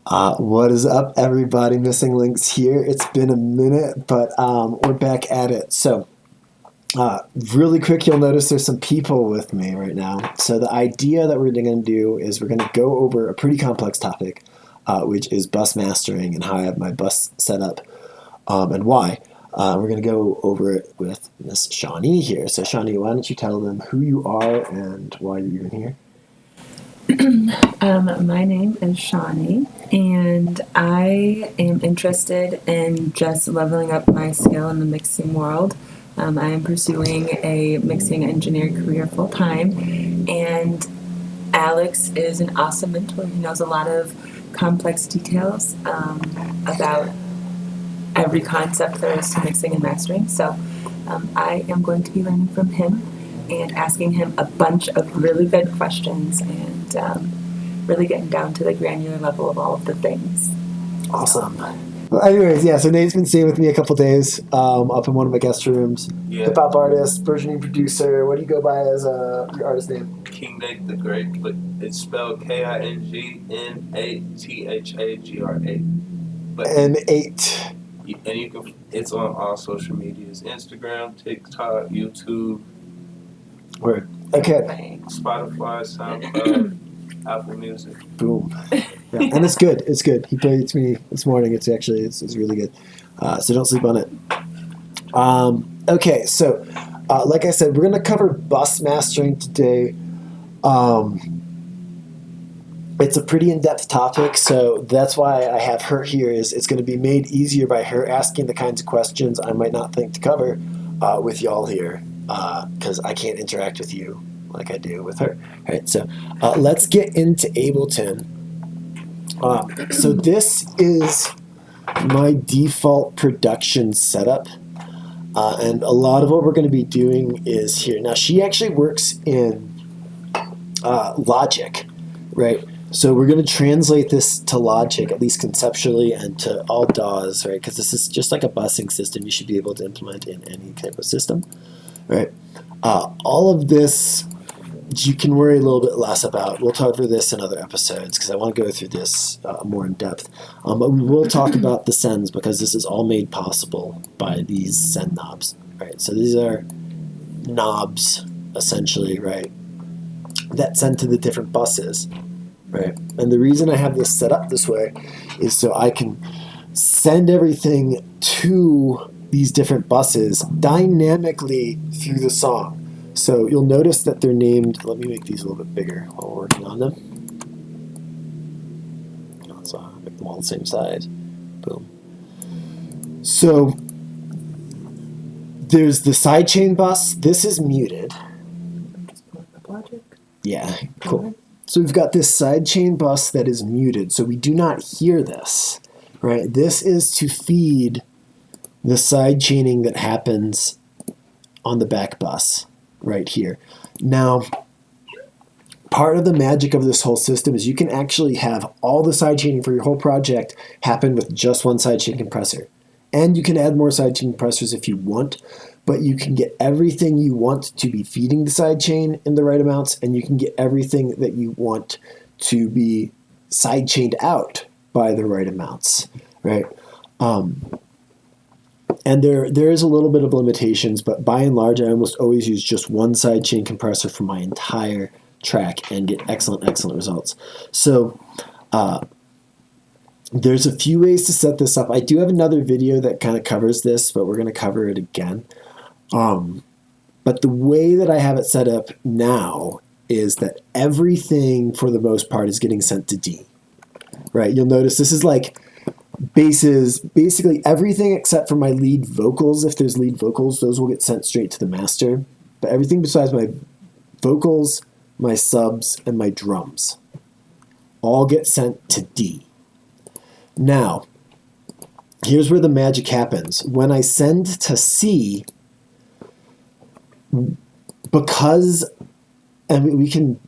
What is up, everybody? Missing Lynx here. It's been a minute, but we're back at it. So, really quick, you'll notice there's some people with me right now. So the idea that we're going to do is we're going to go over a pretty complex topic, which is bus mastering and how I have my bus set up and why. We're going to go over it with Miss Shawnee here. So, Shawnee, why don't you tell them who you are and why you're even here? My name is Shawnee, and I am interested in just leveling up my skill in the mixing world. I am pursuing a mixing engineer career full time, and Alex is an awesome mentor. He knows a lot of complex details about every concept there is to mixing and mastering. So I am going to be learning from him and asking him a bunch of really good questions and really getting down to the granular level of all of the things. Awesome. Well, anyways, yeah, so Nate's been staying with me a couple days up in one of my guest rooms. Yeah. Hip hop artist, burgeoning producer. What do you go by as your artist name? King Nate the Great, but it's spelled KINGNATHAGRA. But N8. and you can it's on all social medias: Instagram, TikTok, YouTube, Word. Okay. Spotify, SoundCloud, Apple Music. Boom. Yeah, and it's good. It's good. He played it to me this morning. It's really good. So don't sleep on it. Okay, so like I said, we're going to cover bus mastering today. It's a pretty in-depth topic, so that's why I have her here. It's going to be made easier by her asking the kinds of questions I might not think to cover with y'all here, because I can't interact with you like I do with her. All right, so let's get into Ableton. So this is my default production setup, and a lot of what we're going to be doing is here. Now, she actually works in Logic, right? So we're going to translate this to Logic, at least conceptually, and to all DAWs, right? Because this is just like a busing system you should be able to implement in any type of system, right? All of this you can worry a little bit less about. We'll talk through this in other episodes because I want to go through this more in depth. But we will talk about the sends because this is all made possible by these send knobs, right? So these are knobs, essentially, right, that send to the different buses, right? And the reason I have this set up this way is so I can send everything to these different buses dynamically through the song. So you'll notice that they're named, let me make these a little bit bigger while we're working on them. Let's make them all the same size. Boom. So there's the sidechain bus. This is muted. Yeah, cool. So we've got this sidechain bus that is muted, so we do not hear this, right? This is to feed the sidechaining that happens on the back bus right here. Now, part of the magic of this whole system is you can actually have all the sidechaining for your whole project happen with just one sidechain compressor. And you can add more sidechain compressors if you want, but you can get everything you want to be feeding the sidechain in the right amounts, and you can get everything that you want to be sidechained out by the right amounts, right? And there is a little bit of limitations, but by and large, I almost always use just one sidechain compressor for my entire track and get excellent results. So there's a few ways to set this up. I do have another video that kind of covers this, but we're going to cover it again. But the way that I have it set up now is that everything, for the most part, is getting sent to D, right? You'll notice this is like basses, basically everything except for my lead vocals. If there's lead vocals, those will get sent straight to the master. But everything besides my vocals, my subs, and my drums all get sent to D. Now, here's where the magic happens. When I send to C, because, and we can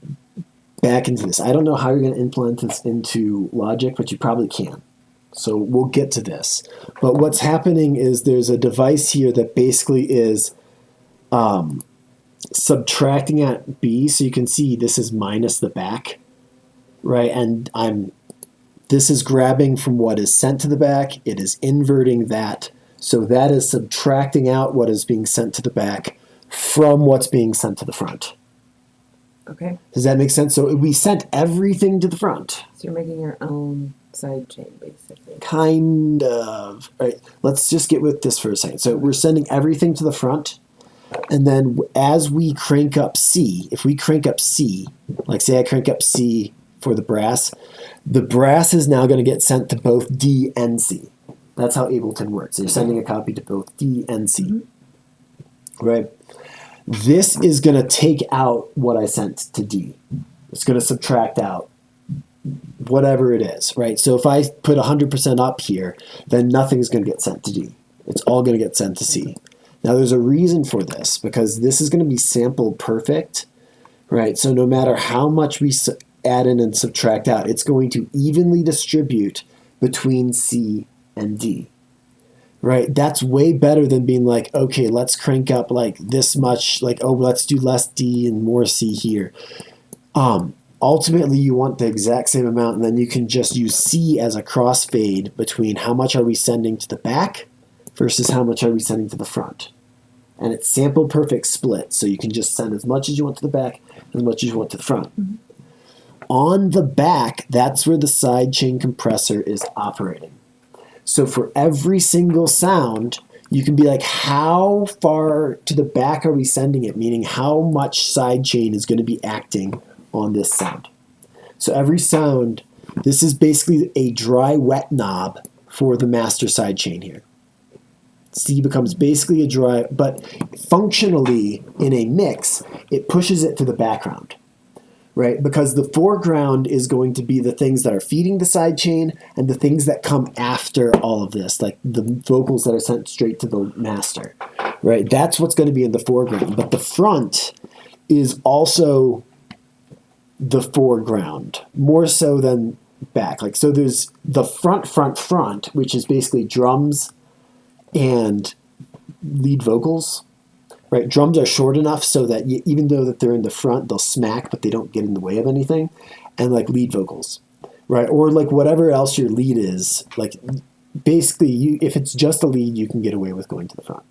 back into this. I don't know how you're going to implement this into Logic, but you probably can. So we'll get to this. But what's happening is there's a device here that basically is subtracting at B. So you can see this is minus the back, right? And This is grabbing from what is sent to the back. It is inverting that. So that is subtracting out what is being sent to the back from what's being sent to the front. Okay. Does that make sense? So we sent everything to the front. So you're making your own sidechain, basically. Kind of. All right. Let's just get with this for a second. So we're sending everything to the front. And then as we crank up C, if we crank up C, like say I crank up C for the brass is now going to get sent to both D and C. That's how Ableton works. You're sending a copy to both D and C. Mm-hmm. Right? This is going to take out what I sent to D. It's going to subtract out whatever it is, right? So if I put 100% up here, then nothing's going to get sent to D. It's all going to get sent to C. Now there's a reason for this, because this is going to be sample perfect, right? So no matter how much we add in and subtract out, it's going to evenly distribute between C and D. Right, that's way better than being like, okay, let's crank up like this much, like, oh, let's do less D and more C here. Ultimately, you want the exact same amount, and then you can just use C as a crossfade between how much are we sending to the back versus how much are we sending to the front. And it's sample perfect split, so you can just send as much as you want to the back, as much as you want to the front. Mm-hmm. On the back, that's where the sidechain compressor is operating. So for every single sound, you can be like, how far to the back are we sending it? Meaning how much sidechain is going to be acting on this sound. So every sound, this is basically a dry wet knob for the master sidechain here. C becomes basically a dry, but functionally in a mix, it pushes it to the background. Right, because the foreground is going to be the things that are feeding the sidechain and the things that come after all of this, like the vocals that are sent straight to the master. Right, that's what's going to be in the foreground. But the front is also the foreground, more so than back. Like, so there's the front, which is basically drums and lead vocals. Right, drums are short enough so that even though that they're in the front, they'll smack, but they don't get in the way of anything. And like lead vocals, right? Or like whatever else your lead is, like basically if it's just a lead, you can get away with going to the front.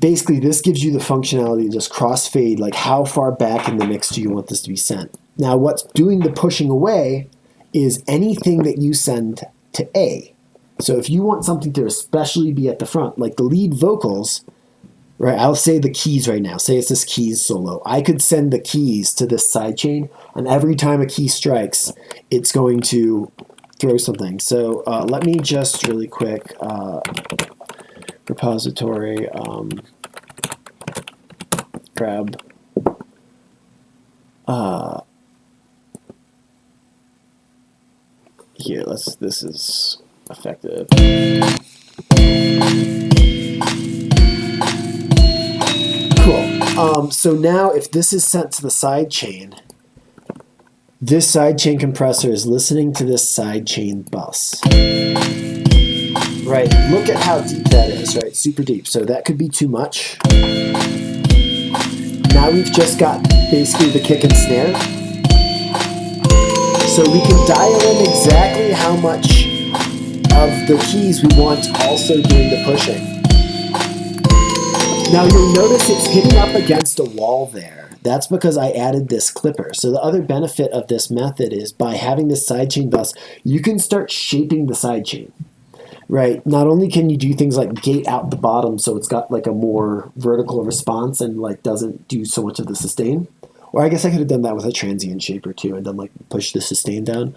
Basically, this gives you the functionality to just crossfade, like how far back in the mix do you want this to be sent? Now, what's doing the pushing away is anything that you send to A. So if you want something to especially be at the front, like the lead vocals, right, I'll say the keys right now. Say it's this keys solo. I could send the keys to this sidechain, and every time a key strikes, it's going to throw something. So let me just really quick, repository, grab, here, this is effective. Cool. So now if this is sent to the sidechain, this sidechain compressor is listening to this sidechain bus. Right, look at how deep that is, right? Super deep. So that could be too much. Now we've just got basically the kick and snare. So we can dial in exactly how much of the keys we want also doing the pushing. Now you'll notice it's hitting up against a wall there. That's because I added this clipper. So the other benefit of this method is by having this sidechain bus, you can start shaping the sidechain. Right. Not only can you do things like gate out the bottom so it's got like a more vertical response and like doesn't do so much of the sustain. Or I guess I could have done that with a transient shaper too and then like push the sustain down.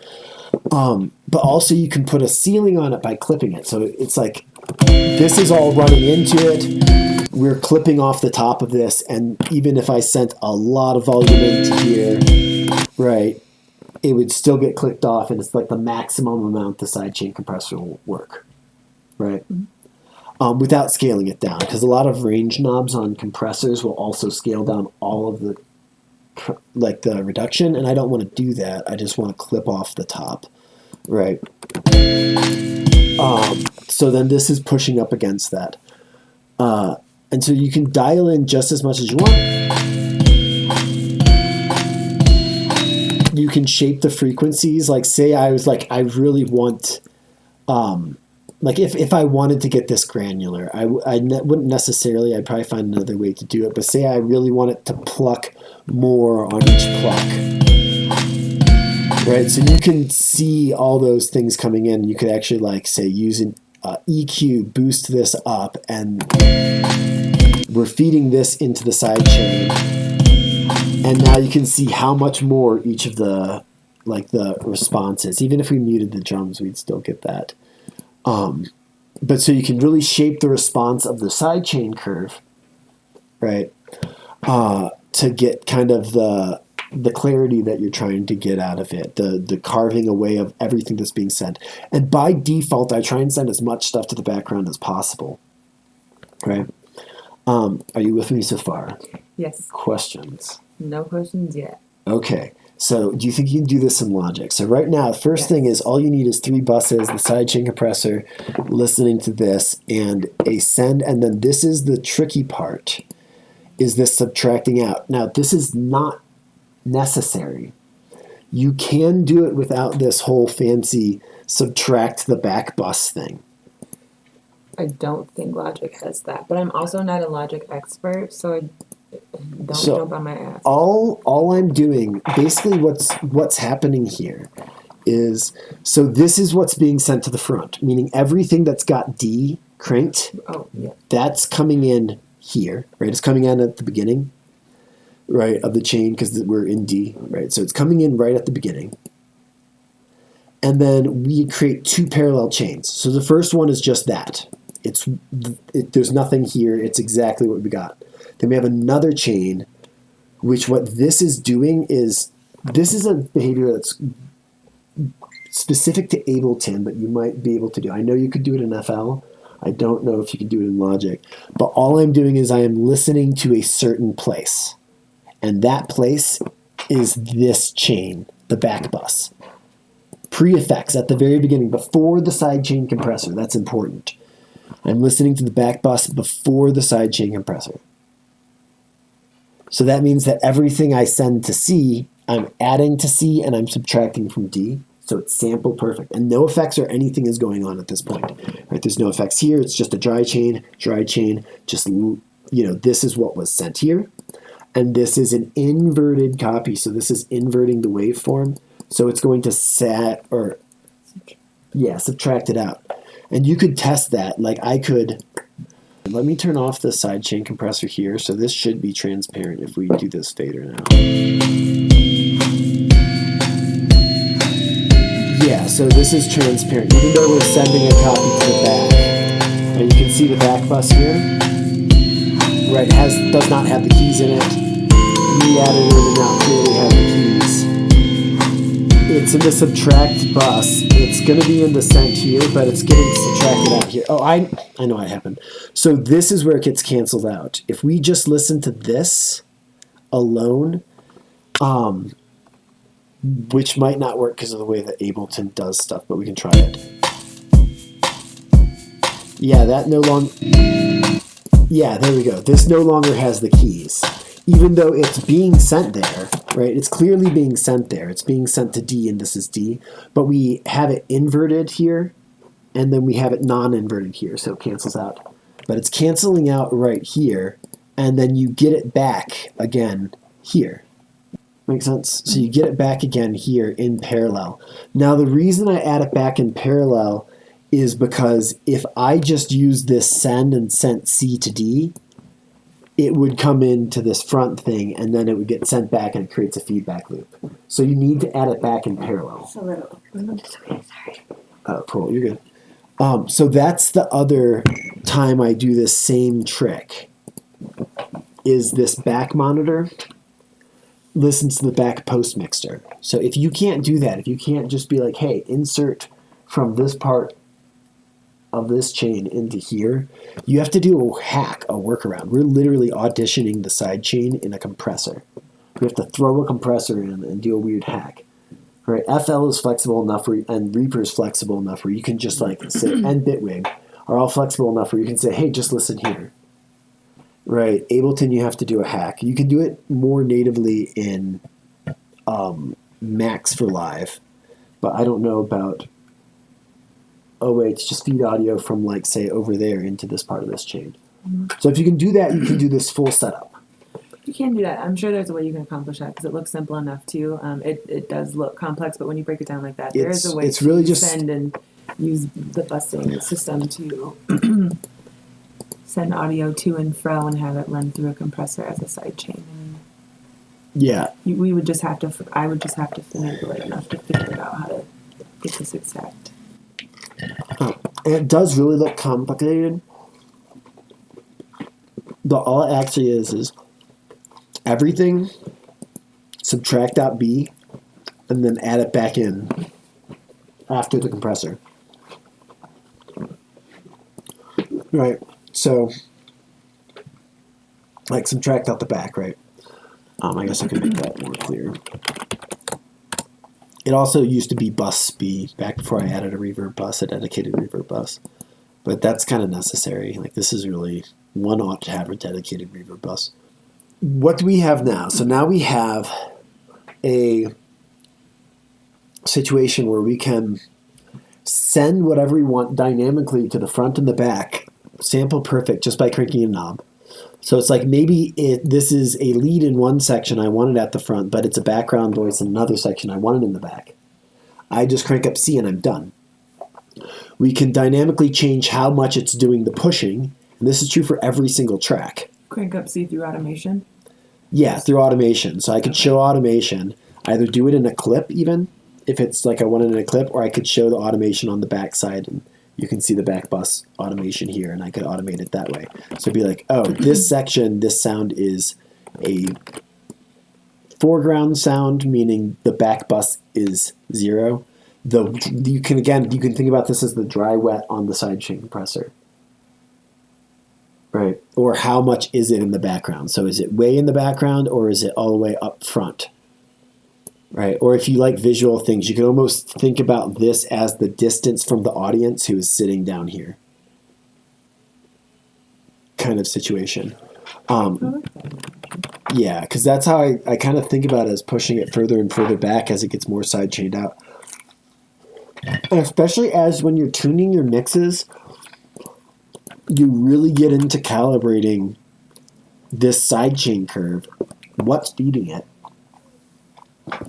But also you can put a ceiling on it by clipping it. So it's like this is all running into it. We're clipping off the top of this, and even if I sent a lot of volume into here, right, it would still get clicked off, and it's like the maximum amount the sidechain compressor will work, right? Mm-hmm. Without scaling it down, because a lot of range knobs on compressors will also scale down all of the like the reduction, and I don't want to do that. I just want to clip off the top, right? So then this is pushing up against that. And so you can dial in just as much as you want. you can shape the frequencies. Like say I was like, I really want, like if I wanted to get this granular, wouldn't necessarily, I'd probably find another way to do it. But say I really want it to pluck more on each pluck, right? So you can see all those things coming in. You could actually like say use an EQ, boost this up, and we're feeding this into the sidechain. And now you can see how much more each of the responses. Even if we muted the drums, we'd still get that. But so you can really shape the response of the sidechain curve, right? To get kind of the clarity that you're trying to get out of it, the carving away of everything that's being sent. And by default, I try and send as much stuff to the background as possible, right? Are you with me so far? Yes. Questions? No questions yet. Okay. So do you think you can do this in Logic? So right now, the first thing is all you need is 3 buses, the sidechain compressor, listening to this, and a send. And then this is the tricky part, is this subtracting out. Now, this is not necessary. You can do it without this whole fancy subtract the back bus thing. I don't think Logic has that, but I'm also not a Logic expert, so don't jump on my ass. All I'm doing, basically what's happening here is, so this is what's being sent to the front, meaning everything that's got D cranked, that's coming in here, right? It's coming in at the beginning, right, of the chain because we're in D, right? So it's coming in right at the beginning. And then we create 2 parallel chains. So the first one is just that. There's nothing here. It's exactly what we got. Then we have another chain, which what this is doing is, this is a behavior that's specific to Ableton, but you might be able to do. I know you could do it in FL. I don't know if you can do it in Logic. But all I'm doing is I am listening to a certain place. And that place is this chain, the back bus. Pre-effects at the very beginning, before the sidechain compressor. That's important. I'm listening to the back bus before the sidechain compressor. So that means that everything I send to C, I'm adding to C and I'm subtracting from D. So it's sample perfect. And no effects or anything is going on at this point. Right? There's no effects here. It's just a dry chain, just, this is what was sent here. And this is an inverted copy. So this is inverting the waveform. So it's going to subtract it out. And you could test that. Like I could, let me turn off the sidechain compressor here. So this should be transparent if we do this fader now. Yeah, so this is transparent, even though we're sending a copy to the back. And you can see the back bus here. Right, does not have the keys in it. We added it and now clearly have the keys. It's in the subtract bus. It's going to be in the sent here, but it's getting subtracted out here. Oh, I know what happened. So this is where it gets canceled out. If we just listen to this alone, which might not work because of the way that Ableton does stuff, but we can try it. Yeah, that no longer... Yeah, there we go. This no longer has the keys. Even though it's being sent there, right? It's clearly being sent there. It's being sent to D, and this is D. But we have it inverted here, and then we have it non-inverted here, so it cancels out. But it's canceling out right here, and then you get it back again here. Make sense? So you get it back again here in parallel. Now, the reason I add it back in parallel is because if I just use this send and sent C to D, it would come into this front thing, and then it would get sent back, and it creates a feedback loop. So you need to add it back in parallel. It's a little. Sorry. Oh, cool. You're good. So that's the other time I do this same trick, is this back monitor listens to the back post mixer. So if you can't do that, if you can't just be like, hey, insert from this part of this chain into here, you have to do a hack, a workaround. We're literally auditioning the side chain in a compressor. We have to throw a compressor in and do a weird hack. Right? FL is flexible enough and Reaper is flexible enough where you can just like say, and Bitwig are all flexible enough where you can say, hey, just listen here. Right? Ableton, you have to do a hack. You can do it more natively in max for live, but I don't know about, oh wait, it's just feed audio from like, say, over there into this part of this chain. So if you can do that, you can do this full setup. You can do that. I'm sure there's a way you can accomplish that because it looks simple enough too. It does look complex, but when you break it down like that, there is a way It's to really just send and use the busing system to send audio to and fro and have it run through a compressor as a sidechain. yeah. We would just have to. I would just have to finagle it enough to figure out how to get this exact. And it does really look complicated. But all it actually is everything, subtract out B, and then add it back in after the compressor. Right. So, like, subtract out the back, right? I guess I can make that more clear. It also used to be bus B back before I added a reverb bus, a dedicated reverb bus. But that's kind of necessary. Like, this is really, one ought to have a dedicated reverb bus. What do we have now? So now we have a situation where we can send whatever we want dynamically to the front and the back, sample perfect just by cranking a knob. So it's like maybe this is a lead in one section, I want it at the front, but it's a background voice in another section, I want it in the back. I just crank up C and I'm done. We can dynamically change how much it's doing the pushing, and this is true for every single track. Crank up C through automation. Yeah, through automation. So I could show automation, either do it in a clip even, if it's like I want it in a clip, or I could show the automation on the back side, and you can see the back bus automation here, and I could automate it that way. So it'd be like, oh, this section, this sound is a foreground sound, meaning the back bus is 0. You can think about this as the dry wet on the sidechain compressor. Right. Or how much is it in the background? So is it way in the background or is it all the way up front? Right. Or if you like visual things, you can almost think about this as the distance from the audience who is sitting down here. Kind of situation. Yeah, because that's how I kind of think about it, as pushing it further and further back as it gets more sidechained out. And especially as when you're tuning your mixes, you really get into calibrating this sidechain curve, what's feeding it,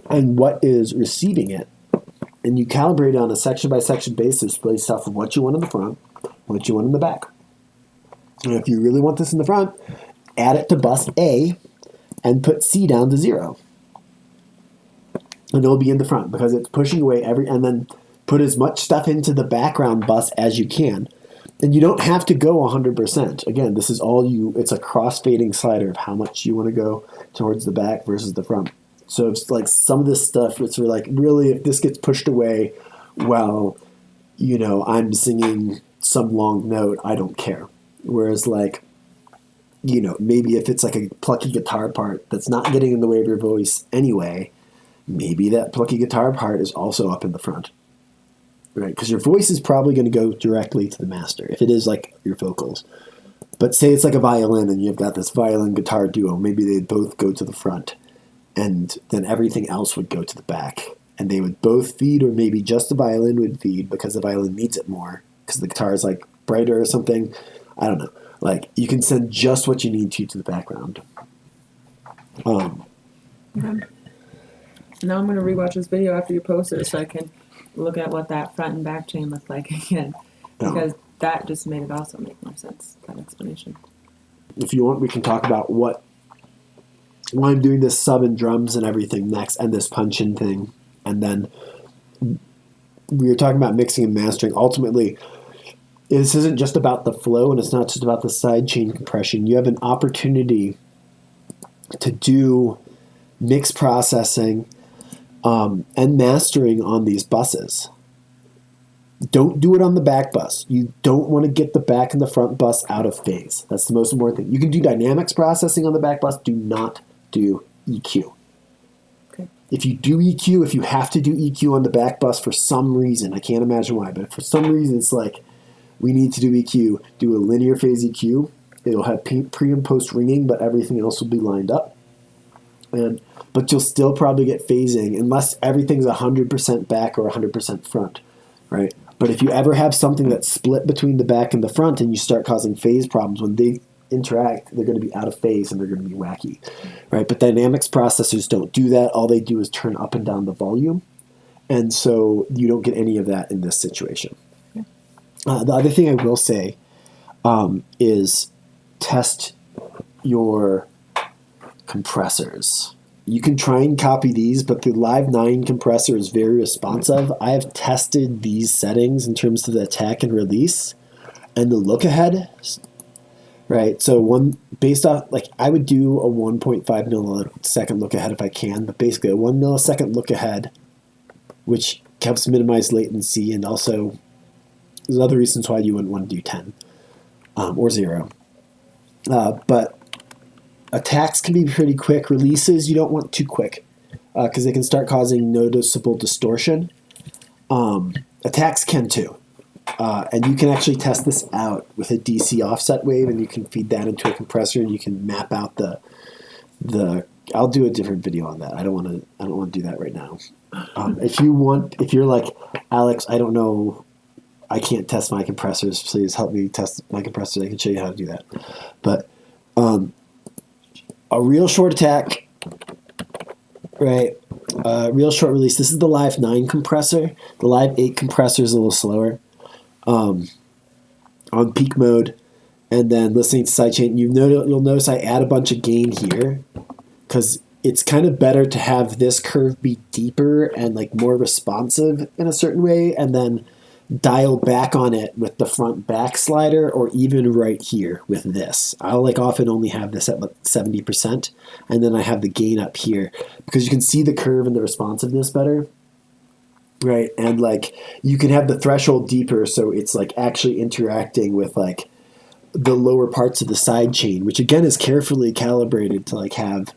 and what is receiving it. And you calibrate it on a section-by-section basis based off of what you want in the front, what you want in the back. And if you really want this in the front, add it to bus A and put C down to 0. And it'll be in the front because it's pushing away and then put as much stuff into the background bus as you can. And you don't have to go 100%. Again, this is it's a cross-fading slider of how much you want to go towards the back versus the front. So it's like some of this stuff, it's like, really, if this gets pushed away while, I'm singing some long note, I don't care. Whereas like, maybe if it's like a plucky guitar part that's not getting in the way of your voice anyway, maybe that plucky guitar part is also up in the front. Right, because your voice is probably going to go directly to the master if it is like your vocals. But say it's like a violin and you've got this violin guitar duo, maybe they'd both go to the front and then everything else would go to the back. And they would both feed, or maybe just the violin would feed because the violin needs it more because the guitar is like brighter or something. I don't know. Like, you can send just what you need to the background. Okay. Now I'm going to rewatch this video after you post it so I can look at what that front and back chain looked like again, because that just made it also make more sense, that explanation. If you want, we can talk about why I'm doing this sub and drums and everything next, and this punch-in thing. And then we were talking about mixing and mastering. Ultimately, this isn't just about the flow, and it's not just about the sidechain compression. You have an opportunity to do mix processing and mastering on these buses. Don't do it on the back bus. You don't want to get the back and the front bus out of phase. That's the most important thing. You can do dynamics processing on the back bus. Do not do EQ. Okay. If you do EQ, if you have to do EQ on the back bus for some reason, I can't imagine why, but if for some reason it's like, we need to do EQ, do a linear phase EQ. It'll have pre and post ringing, but everything else will be lined up. But you'll still probably get phasing unless everything's 100% back or 100% front, right? But if you ever have something that's split between the back and the front and you start causing phase problems, when they interact, they're going to be out of phase and they're going to be wacky, right? But dynamics processors don't do that. All they do is turn up and down the volume. And so you don't get any of that in this situation. The other thing I will say is test your compressors. You can try and copy these, but the Live 9 compressor is very responsive. I have tested these settings in terms of the attack and release and the look ahead. Right, so based off, like, I would do a 1.5 millisecond look ahead if I can, but basically a 1 millisecond look ahead, which helps minimize latency, and also there's other reasons why you wouldn't want to do 10 or 0. But attacks can be pretty quick. Releases you don't want too quick because they can start causing noticeable distortion. Attacks can too. And you can actually test this out with a DC offset wave, and you can feed that into a compressor, and you can map out the. I'll do a different video on that. I don't want to do that right now. If you're like, Alex, I don't know, I can't test my compressors. Please help me test my compressors. I can show you how to do that. But a real short attack, right? Real short release. This is the Live 9 compressor. The Live 8 compressor is a little slower. On peak mode, and then listening to Sidechain, you'll notice I add a bunch of gain here because it's kind of better to have this curve be deeper and like more responsive in a certain way, and then dial back on it with the front back slider, or even right here with this. I'll like often only have this at like 70%, and then I have the gain up here because you can see the curve and the responsiveness better. Right, and like you can have the threshold deeper, so it's like actually interacting with like the lower parts of the side chain, which again is carefully calibrated to like have,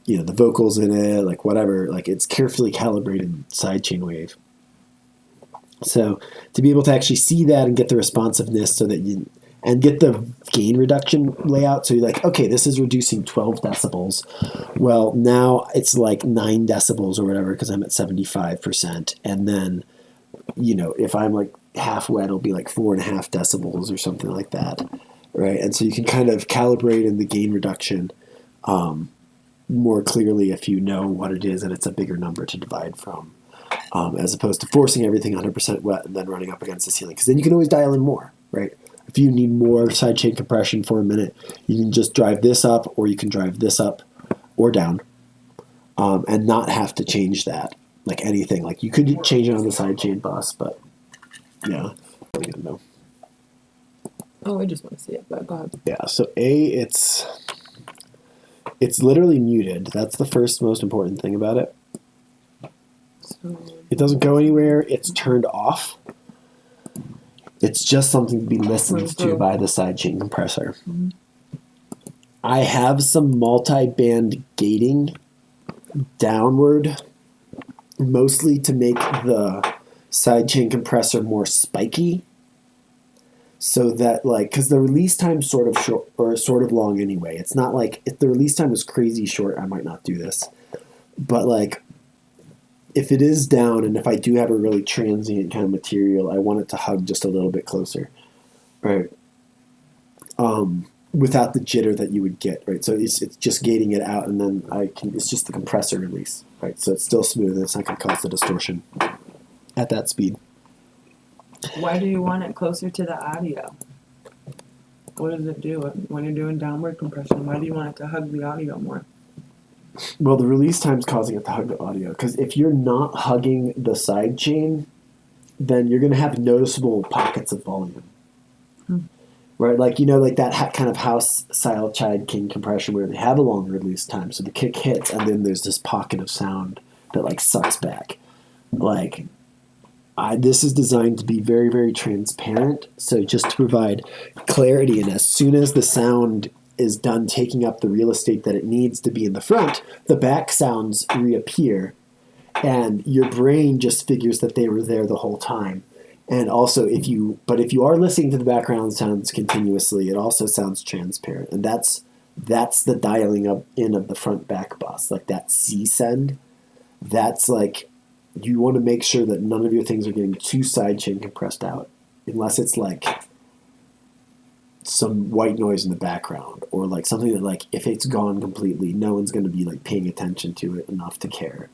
you know, the vocals in it, like whatever, like it's carefully calibrated side chain wave. So to be able to actually see that and get the responsiveness, so that you and get the gain reduction layout, so you're like, okay, this is reducing 12 decibels. Well, now it's like 9 decibels or whatever because I'm at 75%. And then, you know, if I'm like half wet, it'll be like 4.5 decibels or something like that, right? And so you can kind of calibrate in the gain reduction more clearly if you know what it is and it's a bigger number to divide from, as opposed to forcing everything 100% wet and then running up against the ceiling. Because then you can always dial in more, right? If you need more sidechain compression for a minute, you can just drive this up, or you can drive this up or down, and not have to change that, like anything. Like you could change it on the sidechain bus, but yeah, I don't know. Oh, I just want to see it, but go ahead. Yeah, so it's literally muted. That's the first most important thing about it. So, It doesn't go anywhere. It's turned off. It's just something to be listened to by the sidechain compressor. Mm-hmm. I have some multi-band gating downward, mostly to make the sidechain compressor more spiky, so that like, because the release time's sort of short or sort of long anyway. It's not like if the release time was crazy short, I might not do this, but like, if it is down and if I do have a really transient kind of material, I want it to hug just a little bit closer, right? Without the jitter that you would get, right? So it's just gating it out, and then it's just the compressor release, right? So it's still smooth and it's not going to cause the distortion at that speed. why do you want it closer to the audio? What does it do when you're doing downward compression? Why do you want it to hug the audio more? Well, the release time's causing it to hug the audio, because if you're not hugging the side chain, then you're going to have noticeable pockets of volume. Right, like, you know, like that kind of house style Sidechain compression where they have a long release time, so the kick hits and then there's this pocket of sound that like sucks back. Like, this is designed to be very, very transparent, so just to provide clarity, and as soon as the sound is done taking up the real estate that it needs to be in the front, the back sounds reappear, and your brain just figures that they were there the whole time. And also, if you are listening to the background sounds continuously, it also sounds transparent, and that's that's the dialing up in of the front back bus, like that C send. That's like, you want to make sure that none of your things are getting too sidechain compressed out, unless it's like some white noise in the background, or like something that, like, if it's gone completely, no one's going to be like paying attention to it enough to care,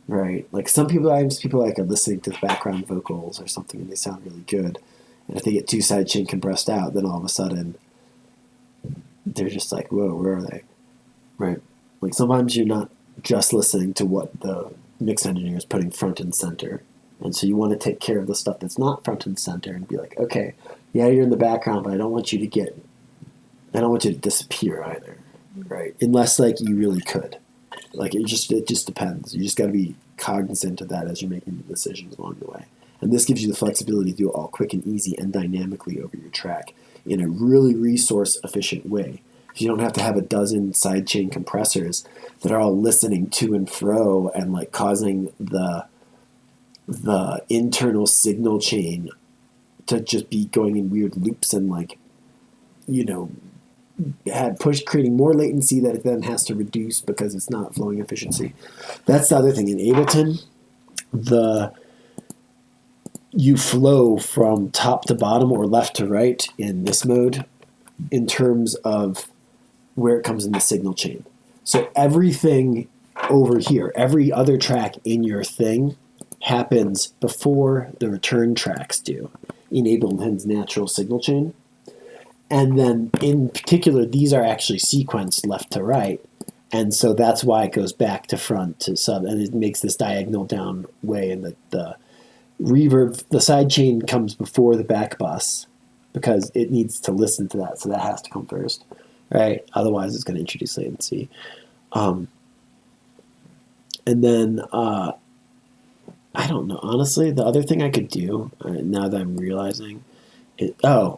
right? Like people like are listening to the background vocals or something and they sound really good, and if they get too sidechain compressed out, then all of a sudden they're just like, whoa, where are they, right? Like sometimes you're not just listening to what the mix engineer is putting front and center, and so you want to take care of the stuff that's not front and center and be like, okay, yeah, you're in the background, but I don't want you to disappear either, right? Unless like you really could, like it just depends. You just got to be cognizant of that as you're making the decisions along the way, and this gives you the flexibility to do it all quick and easy and dynamically over your track in a really resource efficient way. You don't have to have a dozen sidechain compressors that are all listening to and fro and like causing the internal signal chain to just be going in weird loops and like, you know, creating more latency that it then has to reduce because it's not flowing efficiency. That's the other thing. In Ableton, you flow from top to bottom or left to right in this mode in terms of where it comes in the signal chain. So everything over here, every other track in your thing happens before the return tracks do in Ableton's natural signal chain. And then in particular, these are actually sequenced left to right. And so that's why it goes back to front to sub, and it makes this diagonal down way, and the reverb, the side chain comes before the back bus because it needs to listen to that, so that has to come first, right? Otherwise, it's going to introduce latency. And then I don't know. Honestly, the other thing I could do now that I'm realizing, I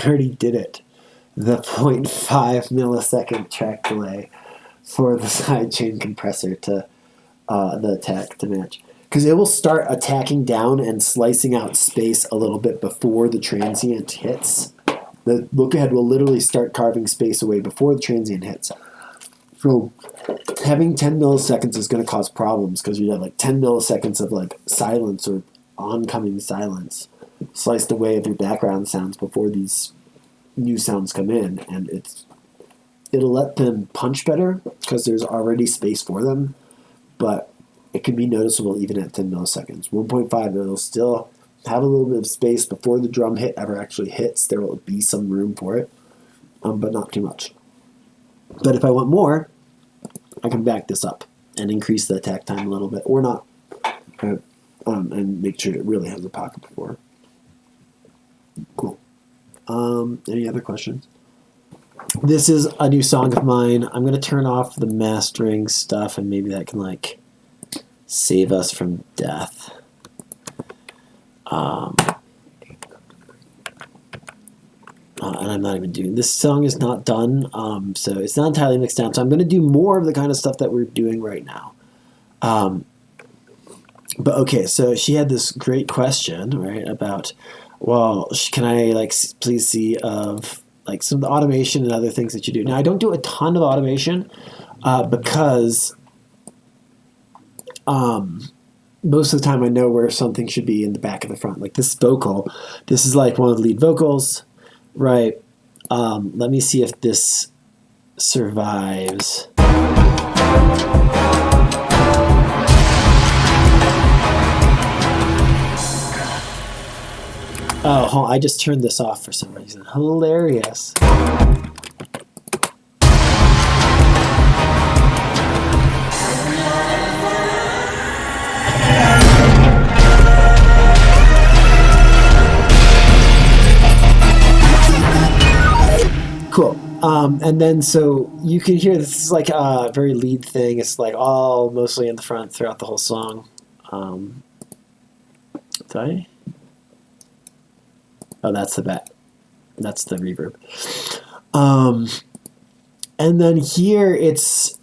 already did it. The 0.5 millisecond track delay for the sidechain compressor to the attack to match. Because it will start attacking down and slicing out space a little bit before the transient hits. The look-ahead will literally start carving space away before the transient hits. So having 10 milliseconds is going to cause problems because you have like 10 milliseconds of like silence or oncoming silence sliced away of your background sounds before these new sounds come in, and it'll let them punch better because there's already space for them, but it can be noticeable even at 10 milliseconds. 1.5, it'll still have a little bit of space before the drum hit ever actually hits. There will be some room for it, but not too much. But if I want more, I can back this up and increase the attack time a little bit, or not, and make sure it really has a pocket before. Cool. Any other questions? This is a new song of mine. I'm going to turn off the mastering stuff, and maybe that can like save us from death. And I'm not even doing this song is not done, so it's not entirely mixed down. So I'm going to do more of the kind of stuff that we're doing right now. But okay, so she had this great question, right, about, well, can I like please see of like some of the automation and other things that you do. Now I don't do a ton of automation because most of the time I know where something should be in the back of the front. Like this vocal, this is like one of the lead vocals, right? Let me see if this survives. Oh, hold on, I just turned this off for some reason. Hilarious. Cool. And then so you can hear this is like a very lead thing. It's like all mostly in the front throughout the whole song. Sorry? Oh, that's the back. That's the reverb. And then here it's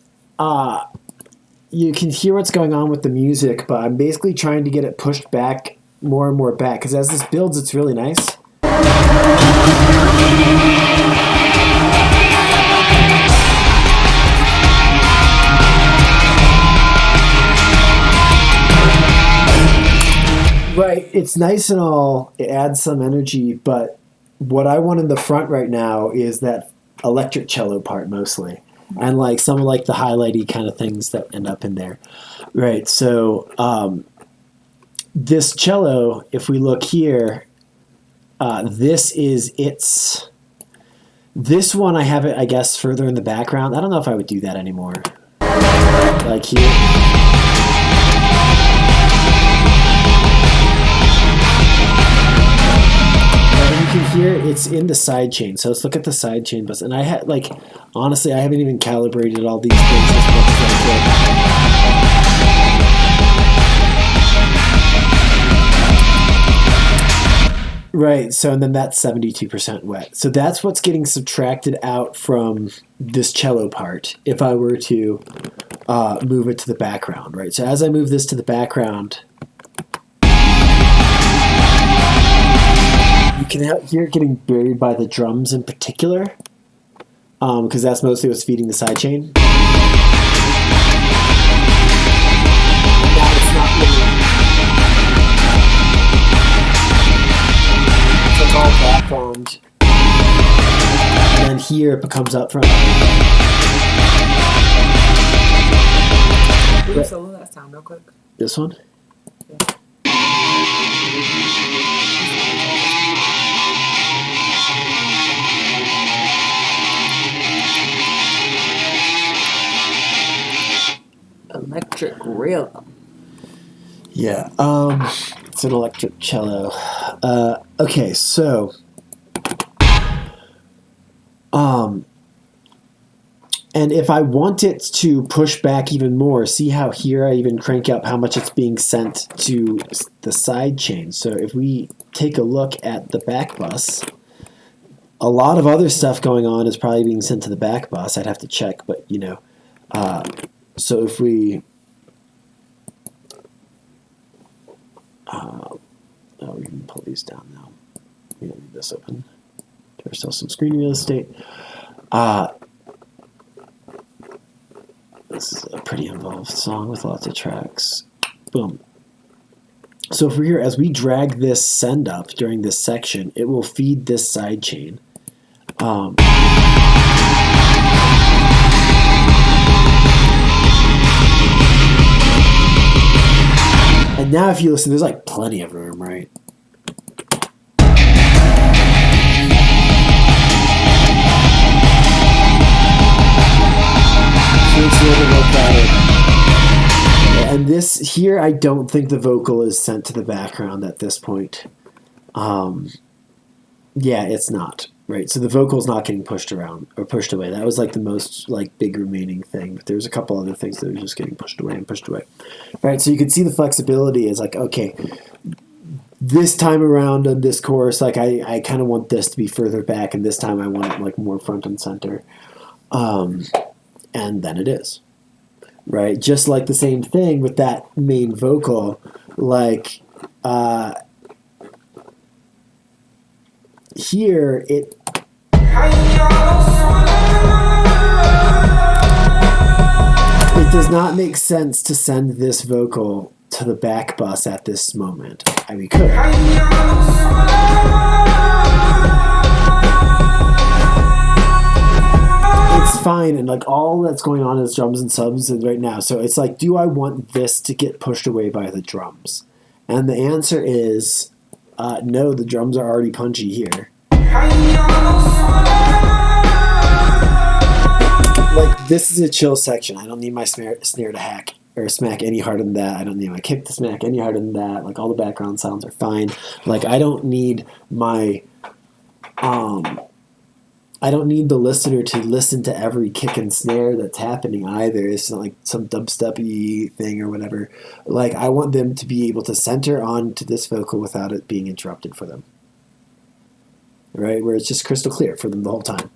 you can hear what's going on with the music, but I'm basically trying to get it pushed back more and more back because as this builds, it's really nice. it's nice and all. It adds some energy, but what I want in the front right now is that electric cello part mostly, and like some of like the highlighty kind of things that end up in there, right? So this cello, if we look here, this is its. This one I have it, I guess, further in the background. I don't know if I would do that anymore. Like here. You can hear it's in the sidechain. So let's look at the sidechain bus. And I had like, honestly, I haven't even calibrated all these things as much as I could. Right. So and then that's 72% wet. So that's what's getting subtracted out from this cello part. If I were to move it to the background, right? So as I move this to the background. You can hear it getting buried by the drums in particular, because that's mostly what's feeding the sidechain. Now it's not really. So it's all background. And then here it becomes up front. Will you solo that sound real quick? This one? Electric rhythm. Yeah, it's an electric cello. Okay, so, and if I want it to push back even more, see how here I even crank up how much it's being sent to the side chain. So if we take a look at the back bus, a lot of other stuff going on is probably being sent to the back bus. I'd have to check, but you know, so if we, we can pull these down now. We don't leave this open. Give ourselves some screen real estate. This is a pretty involved song with lots of tracks. Boom. So if we're here, as we drag this send up during this section, it will feed this side chain. And now if you listen, there's like plenty of room, right? So it's a little bit more crowded. And this here, I don't think the vocal is sent to the background at this point. Yeah, it's not. Right, so the vocal's not getting pushed around or pushed away. That was like the most like big remaining thing, but there's a couple other things that are just getting pushed away and pushed away. Right, so you can see the flexibility is like, okay, this time around on this chorus, like I kind of want this to be further back, and this time I want it like more front and center, and then it is. Right, just like the same thing with that main vocal, like here it. It does not make sense to send this vocal to the back bus at this moment. I mean, we could. It's fine, and like all that's going on is drums and subs right now. So it's like, do I want this to get pushed away by the drums? And the answer is no. The drums are already punchy here. Like, this is a chill section. I don't need my snare to hack or smack any harder than that. I don't need my kick to smack any harder than that. Like, all the background sounds are fine. Like, I don't need my, I don't need the listener to listen to every kick and snare that's happening either. It's not like some dubstep-y thing or whatever. Like, I want them to be able to center onto this vocal without it being interrupted for them. Right? Where it's just crystal clear for them the whole time.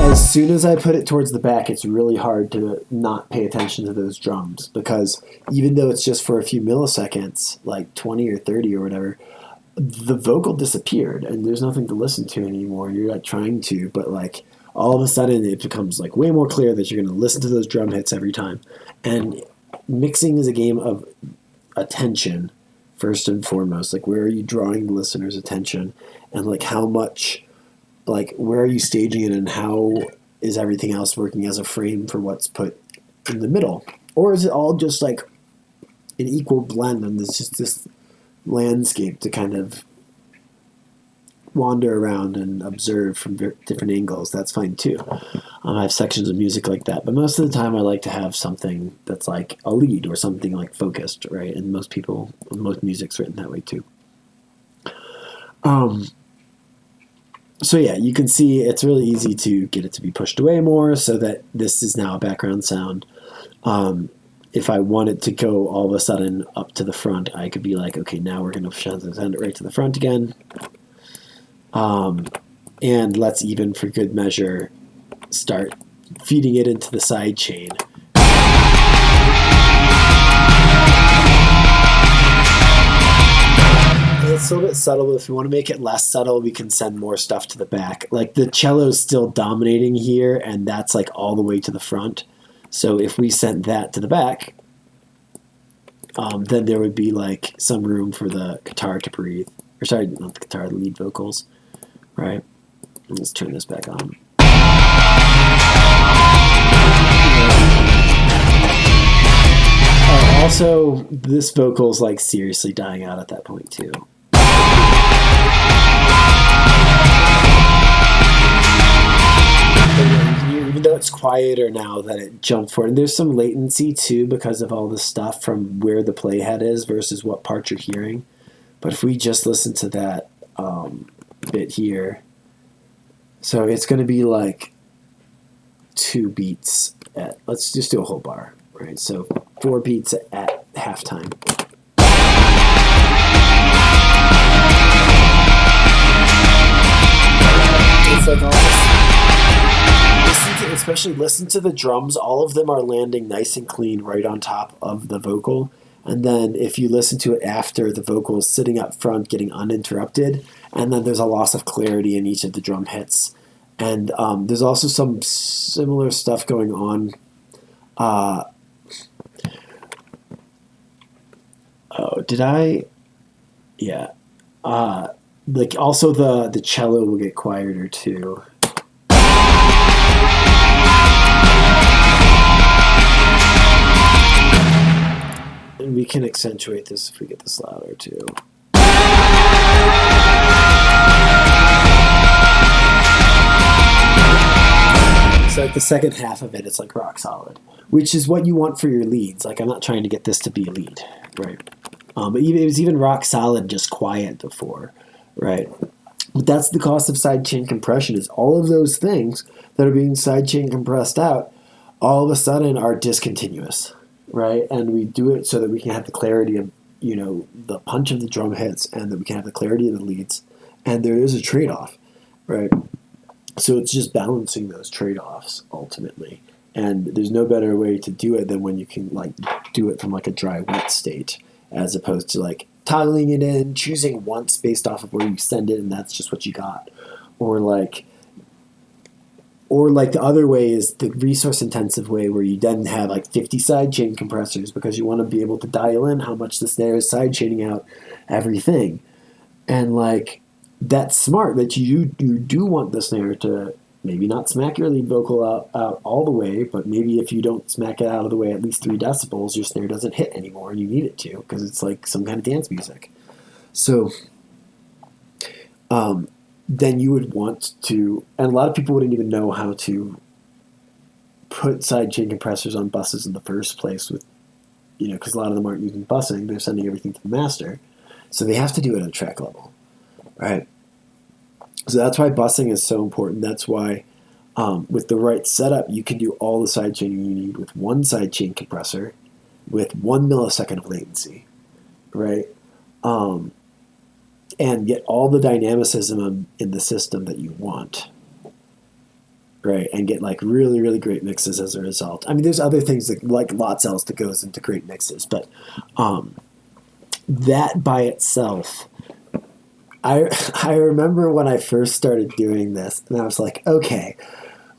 As soon as I put it towards the back, it's really hard to not pay attention to those drums, because even though it's just for a few milliseconds, like 20 or 30 or whatever, the vocal disappeared and there's nothing to listen to anymore. You're like trying to, but like all of a sudden it becomes like way more clear that you're going to listen to those drum hits every time. And mixing is a game of attention first and foremost. Like, where are you drawing the listener's attention, and like how much, like where are you staging it, and how is everything else working as a frame for what's put in the middle? Or is it all just like an equal blend and there's just this landscape to kind of wander around and observe from different angles? That's fine too. I have sections of music like that, but most of the time I like to have something that's like a lead or something like focused, right? And most music's written that way too. So yeah, you can see it's really easy to get it to be pushed away more so that this is now a background sound. If I want it to go all of a sudden up to the front, I could be like, okay, now we're going to send it right to the front again. And let's even, for good measure, start feeding it into the sidechain. It's a little bit subtle, but if we want to make it less subtle, we can send more stuff to the back. Like the cello's still dominating here, and that's like all the way to the front. So if we sent that to the back, then there would be like some room for the guitar to breathe. Or sorry, not the guitar, the lead vocals, right? Let's turn this back on. Also, this vocal's like seriously dying out at that point too. Even though it's quieter now that it jumped forward, and there's some latency too because of all the stuff from where the playhead is versus what part you're hearing. But if we just listen to that bit here, so it's going to be like 2 beats at, let's just do a whole bar, right? So 4 beats at halftime. It's like all this. Especially listen to the drums. All of them are landing nice and clean right on top of the vocal. And then if you listen to it after, the vocal is sitting up front getting uninterrupted. And then there's a loss of clarity in each of the drum hits. And there's also some similar stuff going on. Did I? Yeah. Like also the cello will get quieter too. And we can accentuate this if we get this louder too. So like the second half of it, it's like rock solid, which is what you want for your leads. Like I'm not trying to get this to be a lead, right? But it was even rock solid, just quiet before, right? But that's the cost of sidechain compression, is all of those things that are being sidechain compressed out all of a sudden are discontinuous, right? And we do it so that we can have the clarity of, you know, the punch of the drum hits, and that we can have the clarity of the leads. And there is a trade-off, right? So it's just balancing those trade-offs ultimately. And there's no better way to do it than when you can like do it from like a dry wet state, as opposed to like toggling it in, choosing once based off of where you send it, and that's just what you got. Or like the other way is the resource intensive way, where you then have like 50 sidechain compressors because you want to be able to dial in how much the snare is sidechaining out everything. And like that's smart, that you do want the snare to maybe not smack your lead vocal out all the way, but maybe if you don't smack it out of the way at least 3 decibels, your snare doesn't hit anymore, and you need it to because it's like some kind of dance music. So then you would want to, and a lot of people wouldn't even know how to put sidechain compressors on buses in the first place, with, you know, because a lot of them aren't using busing, they're sending everything to the master. So they have to do it at track level, right? So that's why busing is so important. That's why with the right setup, you can do all the sidechaining you need with one sidechain compressor with 1 millisecond of latency, right? And get all the dynamicism in the system that you want, right? And get like really, really great mixes as a result. I mean, there's other things like lots else that goes into great mixes, but that by itself, I remember when I first started doing this, and I was like, okay,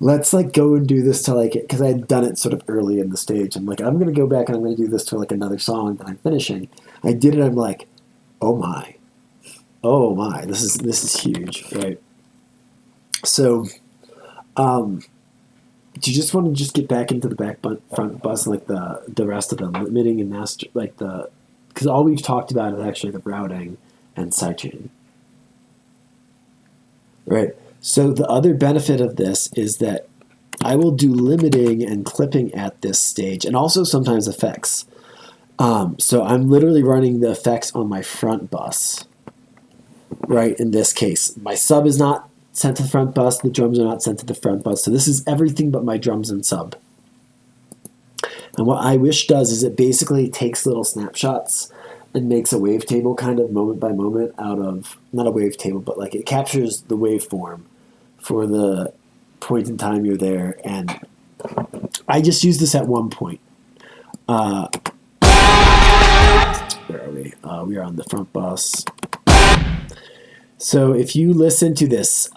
let's like go and do this to like it, because I had done it sort of early in the stage. I'm like, I'm gonna go back and I'm gonna do this to like another song that I'm finishing. I did it. I'm like, oh my, this is huge, right? So, do you just want to just get back into the front bus, like the rest of them, limiting and master, like because all we've talked about is actually the routing and sidechain, right? So the other benefit of this is that I will do limiting and clipping at this stage, and also sometimes effects. So I'm literally running the effects on my front bus, right? In this case, my sub is not sent to the front bus, the drums are not sent to the front bus. So this is everything but my drums and sub. And what iWish does is it basically takes little snapshots and makes a wavetable kind of moment by moment out of, not a wavetable, but like it captures the waveform for the point in time you're there. And I just use this at one point. Where are we? We are on the front bus. So if you listen to this,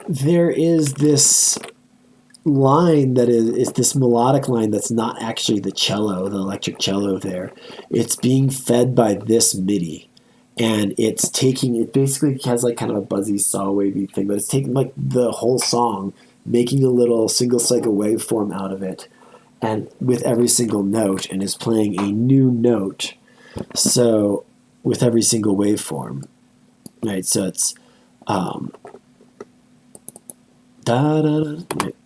there is this line that is this melodic line that's not actually the cello, the electric cello there. It's being fed by this MIDI. And it's taking, it basically has like kind of a buzzy saw wavy thing, but it's taking like the whole song, making a little single cycle waveform out of it, and with every single note, and is playing a new note. So with every single waveform, right? So it's da da da. Right.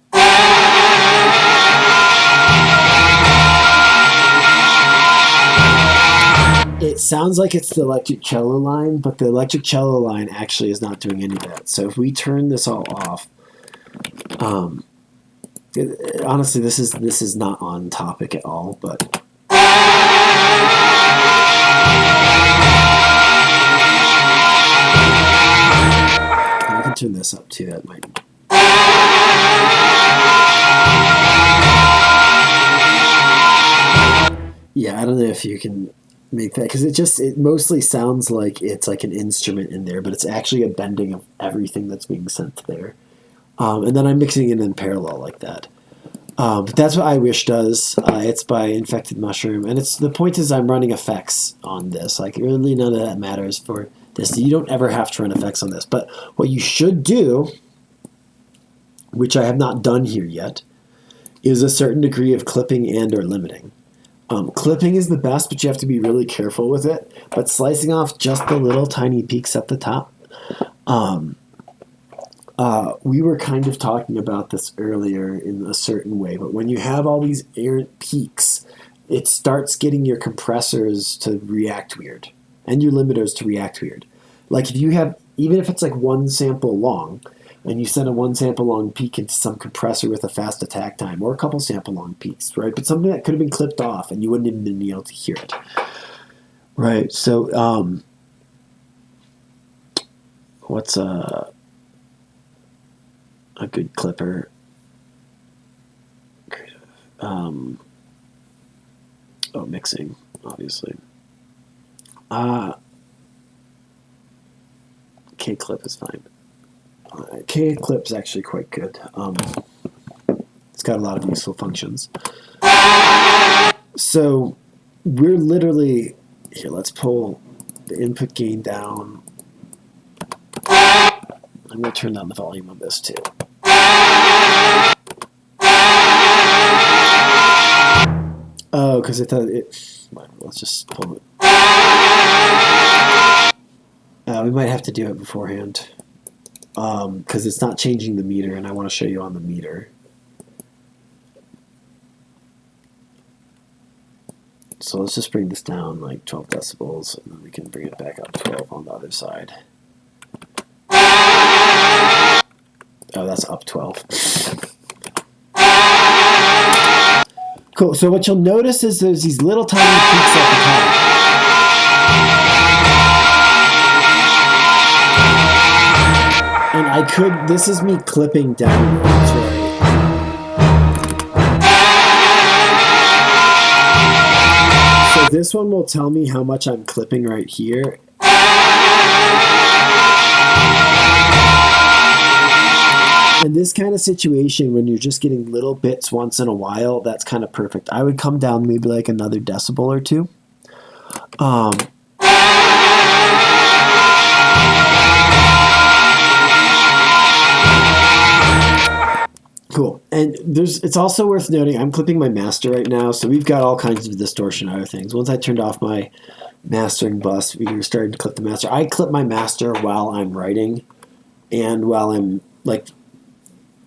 It sounds like it's the electric cello line, but the electric cello line actually is not doing any of that. So if we turn this all off, honestly, this is not on topic at all, but I can turn this up too. That might. Yeah, I don't know if you can make that, because it mostly sounds like it's like an instrument in there, but it's actually a bending of everything that's being sent there. And then I'm mixing it in parallel like that. But that's what iWish does. It's by Infected Mushroom, and the point is I'm running effects on this. Like really none of that matters for this. You don't ever have to run effects on this. But what you should do, which I have not done here yet, is a certain degree of clipping and or limiting. Clipping is the best, but you have to be really careful with it. But slicing off just the little tiny peaks at the top. We were kind of talking about this earlier in a certain way, but when you have all these errant peaks, it starts getting your compressors to react weird and your limiters to react weird. Like if you have, even if it's like one sample long, and you send a one sample long peak into some compressor with a fast attack time, or a couple sample long peaks, right? But something that could have been clipped off and you wouldn't even been able to hear it. Right, so what's a good clipper? Mixing, obviously. K-clip is fine. K-clip's actually quite good. It's got a lot of useful functions. So we're literally, here, let's pull the input gain down. I'm going to turn down the volume on this too. Oh, because I thought it, let's just pull it. We might have to do it beforehand. Because it's not changing the meter, and I want to show you on the meter. So let's just bring this down like 12 decibels, and then we can bring it back up 12 on the other side. Oh, that's up 12. Cool, so what you'll notice is there's these little tiny peaks at the top. And I could, this is me clipping downwards, right? this one will tell me how much I'm clipping right here. In this kind of situation, when you're just getting little bits once in a while, that's kind of perfect. I would come down maybe like another decibel or two. Cool. And it's also worth noting, I'm clipping my master right now, so we've got all kinds of distortion and other things. Once I turned off my mastering bus, we were starting to clip the master. I clip my master while I'm writing and while I'm like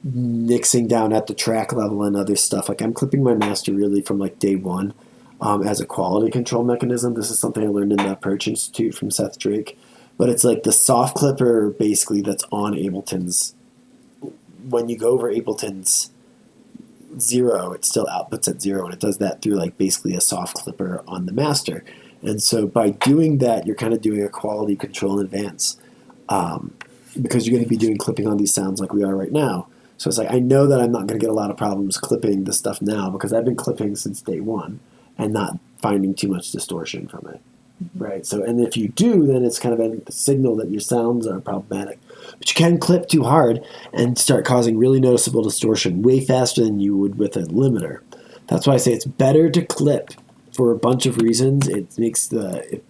mixing down at the track level and other stuff. Like I'm clipping my master really from like day one as a quality control mechanism. This is something I learned in the Approach Institute from Seth Drake. But it's like the soft clipper basically that's on Ableton's. When you go over Ableton's 0, it still outputs at 0, and it does that through like basically a soft clipper on the master. And so by doing that, you're kind of doing a quality control in advance because you're going to be doing clipping on these sounds like we are right now. So it's like I know that I'm not going to get a lot of problems clipping this stuff now because I've been clipping since day one and not finding too much distortion from it. Right. So, and if you do, then it's kind of a signal that your sounds are problematic. But you can clip too hard and start causing really noticeable distortion way faster than you would with a limiter. That's why I say it's better to clip for a bunch of reasons. It makes it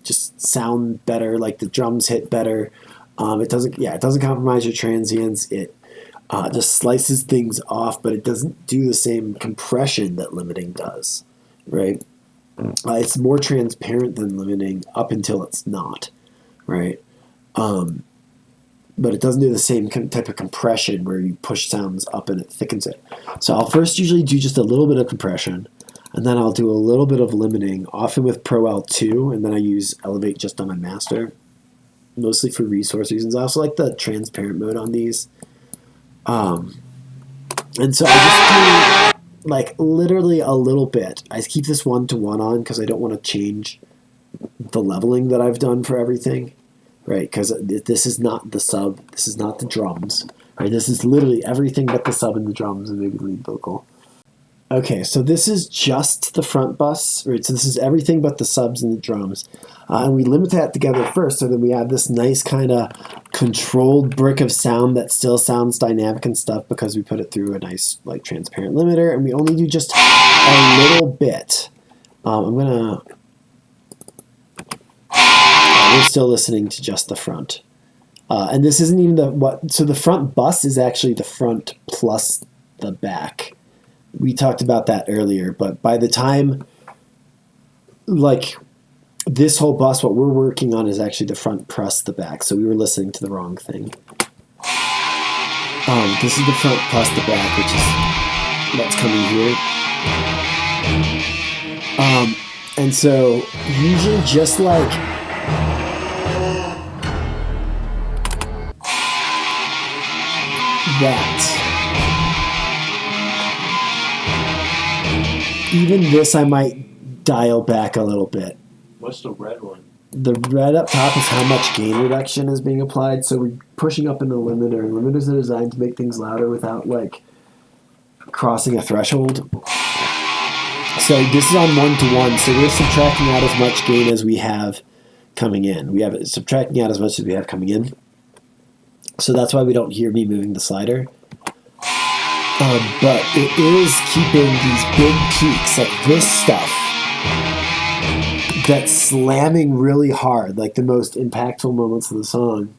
just sound better, like the drums hit better. It doesn't compromise your transients. It just slices things off, but it doesn't do the same compression that limiting does, right? It's more transparent than limiting up until it's not, right? But it doesn't do the same type of compression where you push sounds up and it thickens it. So I'll first usually do just a little bit of compression, and then I'll do a little bit of limiting, often with Pro L2, and then I use Elevate just on my master, mostly for resource reasons. I also like the transparent mode on these. And so I just do like literally a little bit. I keep this 1-to-1 on because I don't want to change the leveling that I've done for everything, right? Because this is not the sub, this is not the drums, right? This is literally everything but the sub and the drums and maybe the lead vocal. Okay, so this is just the front bus, right? So this is everything but the subs and the drums. And we limit that together first, so then we have this nice kind of controlled brick of sound that still sounds dynamic and stuff because we put it through a nice like transparent limiter, and we only do just a little bit. We're still listening to just the front. And this isn't even so the front bus is actually the front plus the back. We talked about that earlier, but by the time, like, this whole bus, what we're working on is actually the front plus the back, so we were listening to the wrong thing. This is the front plus the back, which is what's coming here. And so, usually just like that. Even this I might dial back a little bit. What's the red one? The red up top is how much gain reduction is being applied. So we're pushing up in the limiter. Limiters are designed to make things louder without like crossing a threshold. So this is on 1-to-1. So we're subtracting out as much gain as we have coming in. We have it subtracting out as much as we have coming in. So that's why we don't hear me moving the slider. But it is keeping these big peaks, like this stuff, that's slamming really hard, like the most impactful moments of the song.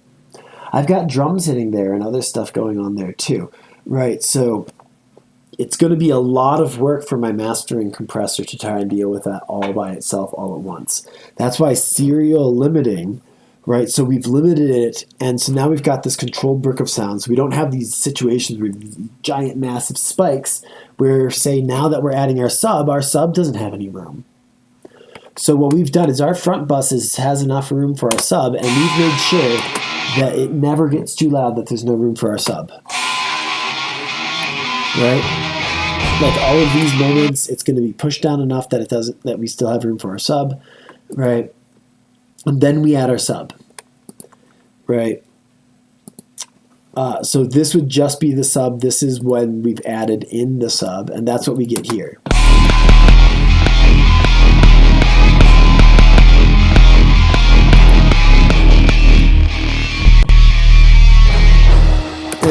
I've got drums hitting there and other stuff going on there too, right? So it's going to be a lot of work for my mastering compressor to try and deal with that all by itself all at once. That's why serial limiting, right? So we've limited it, and so now we've got this controlled brick of sounds. We don't have these situations with giant, massive spikes where, say, now that we're adding our sub doesn't have any room. So what we've done is our front bus has enough room for our sub, and we've made sure that it never gets too loud that there's no room for our sub. Right? Like all of these moments, it's going to be pushed down enough that we still have room for our sub, right? And then we add our sub, right? So this would just be the sub. This is when we've added in the sub, and that's what we get here.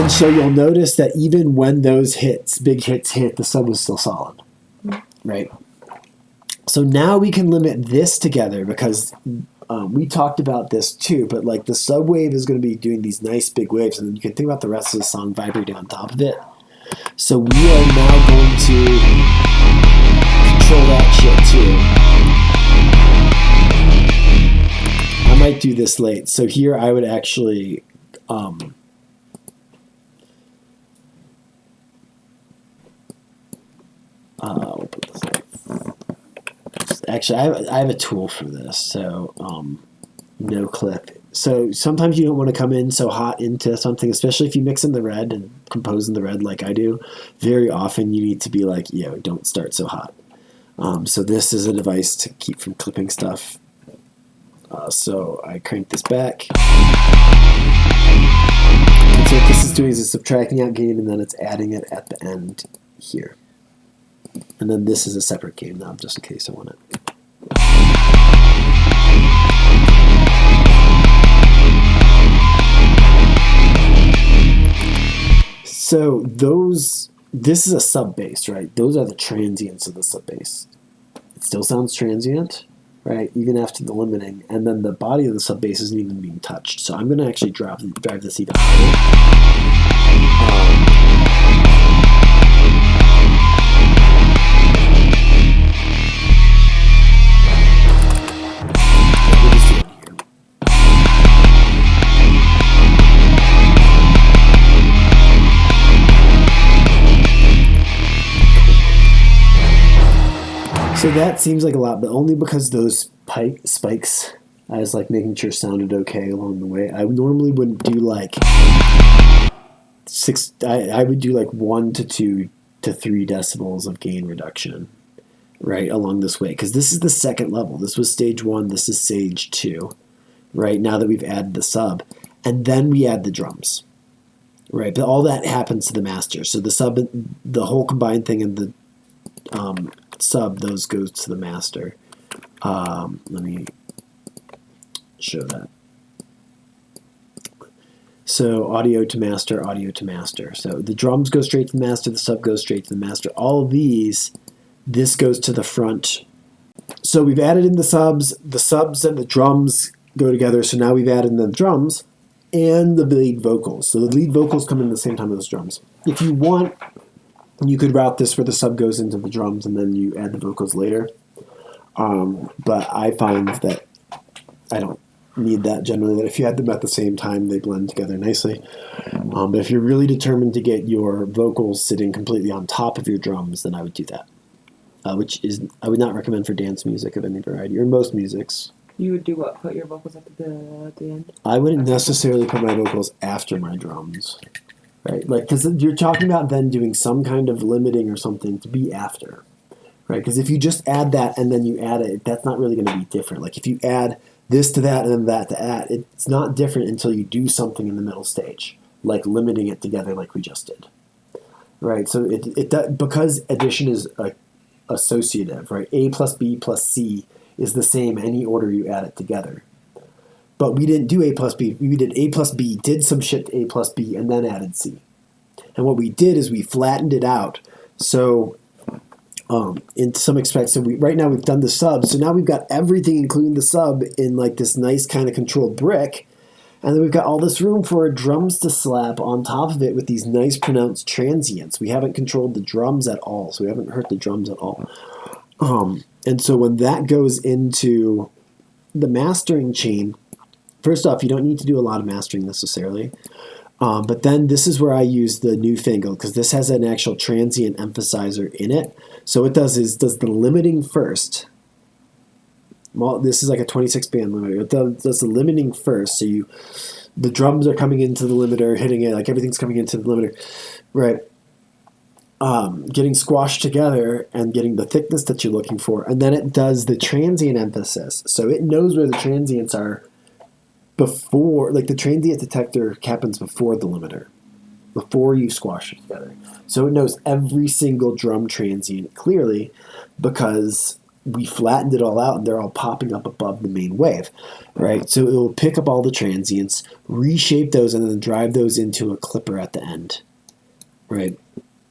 And so you'll notice that even when those big hits hit, the sub was still solid, right? So now we can limit this together because we talked about this too, but like the sub wave is going to be doing these nice big waves, and then you can think about the rest of the song vibrating on top of it. So we are now going to control that shit too. I might do this late. So here I would actually we'll put this up. Actually, I have a tool for this. So no clip. So sometimes you don't want to come in so hot into something, especially if you mix in the red and compose in the red like I do. Very often you need to be like, yo, don't start so hot. So this is a device to keep from clipping stuff. So I crank this back. And so what this is doing is it's subtracting out gain, and then it's adding it at the end here. And then this is a separate gain knob, just in case I want it. So this is a sub bass, right? Those are the transients of the sub bass. It still sounds transient, right? Even after the limiting, and then the body of the sub bass isn't even being touched. So I'm going to actually drive this even higher. So that seems like a lot, but only because those spikes, I was like making sure sounded okay along the way. I normally wouldn't do like I would do like 1 to 2 to 3 decibels of gain reduction, right, along this way. Because this is the second level. This was stage 1, this is stage 2, right, now that we've added the sub. And then we add the drums, right? But all that happens to the master. So the sub, the whole combined thing, and the sub, those goes to the master. Let me show that. So audio to master, audio to master. So the drums go straight to the master, the sub goes straight to the master. All of these, this goes to the front. So we've added in the subs and the drums go together. So now we've added in the drums and the lead vocals. So the lead vocals come in the same time as the drums. If you want, you could route this where the sub goes into the drums and then you add the vocals later. But I find that I don't need that generally, that if you had them at the same time, they blend together nicely. But if you're really determined to get your vocals sitting completely on top of your drums, then I would do that. Which is, I would not recommend for dance music of any variety, or most musics. You would do what? Put your vocals at the end? I wouldn't necessarily put my vocals after my drums. Right, like, because you're talking about then doing some kind of limiting or something to be after, right? Because if you just add that and then you add it, that's not really going to be different. Like if you add this to that and then that to that, it's not different until you do something in the middle stage, like limiting it together like we just did, right? So because addition is associative, right? A plus B plus C is the same any order you add it together. But we didn't do A plus B. We did A plus B, did some shit to A plus B, and then added C. And what we did is we flattened it out. So in some respects, so right now we've done the sub. So now we've got everything, including the sub, in like this nice kind of controlled brick. And then we've got all this room for our drums to slap on top of it with these nice pronounced transients. We haven't controlled the drums at all. So we haven't hurt the drums at all. And so when that goes into the mastering chain, first off, you don't need to do a lot of mastering necessarily. But then this is where I use the newfangled, because this has an actual transient emphasizer in it. So what it does does the limiting first. Well, this is like a 26 band limiter. It does the limiting first. So the drums are coming into the limiter, hitting it, like everything's coming into the limiter, right? Getting squashed together and getting the thickness that you're looking for. And then it does the transient emphasis. So it knows where the transients are before, like the transient detector happens before the limiter, before you squash it together. So it knows every single drum transient clearly because we flattened it all out and they're all popping up above the main wave, right? So it will pick up all the transients, reshape those, and then drive those into a clipper at the end, right?